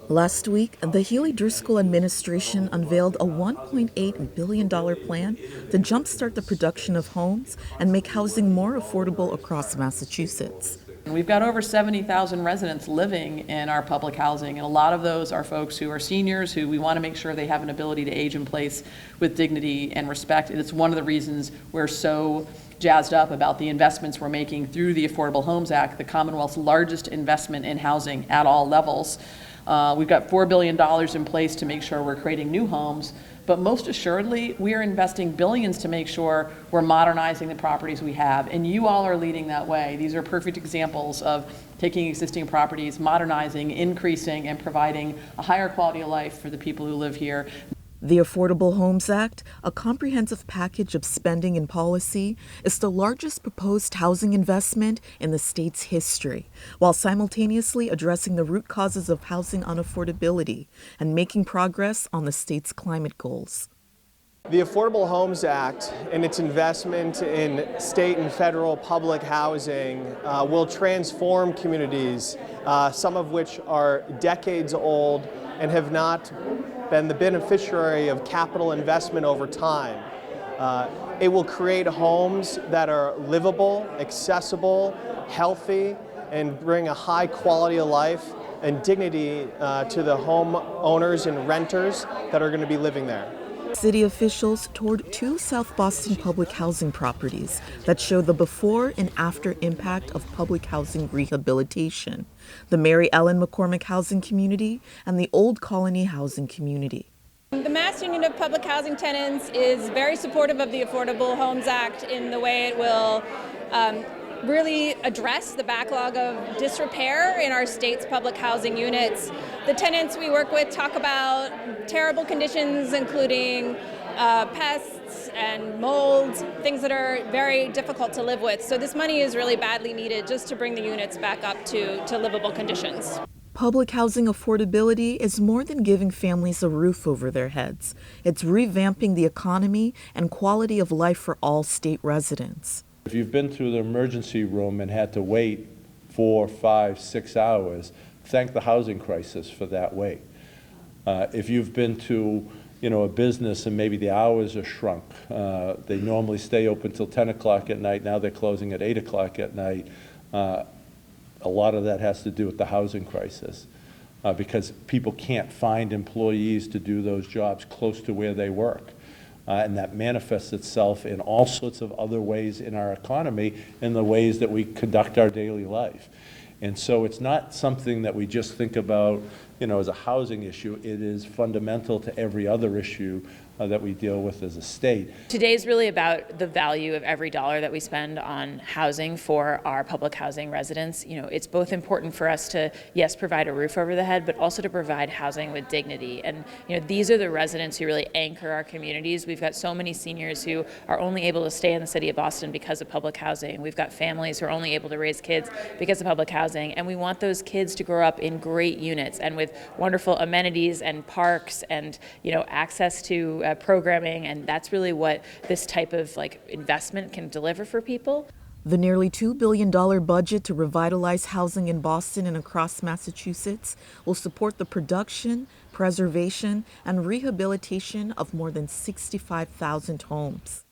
Last week, the Healey-Driscoll administration unveiled a $1.8 billion plan to jumpstart the production of homes and make housing more affordable across Massachusetts. We've got over 70,000 residents living in our public housing, and a lot of those are folks who are seniors who we want to make sure they have an ability to age in place with dignity and respect. And it's one of the reasons we're so jazzed up about the investments we're making through the Affordable Homes Act, the Commonwealth's largest investment in housing at all levels. We've got $4 billion in place to make sure we're creating new homes, but most assuredly, we are investing billions to make sure we're modernizing the properties we have, and you all are leading that way. These are perfect examples of taking existing properties, modernizing, increasing, and providing a higher quality of life for the people who live here. The Affordable Homes Act, a comprehensive package of spending and policy, is the largest proposed housing investment in the state's history, while simultaneously addressing the root causes of housing unaffordability and making progress on the state's climate goals. The Affordable Homes Act and its investment in state and federal public housing will transform communities, some of which are decades old and have not been the beneficiary of capital investment over time. It will create homes that are livable, accessible, healthy, and bring a high quality of life and dignity to the homeowners and renters that are going to be living there. City officials toured 2 South Boston public housing properties that show the before and after impact of public housing rehabilitation, the Mary Ellen McCormick Housing Community and the Old Colony Housing Community. The Mass Union of Public Housing Tenants is very supportive of the Affordable Homes Act in the way it will really address the backlog of disrepair in our state's public housing units. The tenants we work with talk about terrible conditions, including pests and mold, things that are very difficult to live with. So this money is really badly needed just to bring the units back up to livable conditions. Public housing affordability is more than giving families a roof over their heads. It's revamping the economy and quality of life for all state residents. If you've been to the emergency room and had to wait 4, 5, 6 hours, thank the housing crisis for that wait. If you've been to a business and maybe the hours are shrunk, they normally stay open till 10 o'clock at night, now they're closing at 8 o'clock at night. A lot of that has to do with the housing crisis because people can't find employees to do those jobs close to where they work. And that manifests itself in all sorts of other ways in our economy, in the ways that we conduct our daily life. And so it's not something that we just think about, as a housing issue. It is fundamental to every other issue that we deal with as a state. Today's really about the value of every dollar that we spend on housing for our public housing residents. It's both important for us to, yes, provide a roof over the head, but also to provide housing with dignity. And these are the residents who really anchor our communities. We've got so many seniors who are only able to stay in the city of Boston because of public housing. We've got families who are only able to raise kids because of public housing. And we want those kids to grow up in great units and with wonderful amenities and parks and access to programming, and that's really what this type of investment can deliver for people. The nearly $2 billion budget to revitalize housing in Boston and across Massachusetts will support the production, preservation, and rehabilitation of more than 65,000 homes.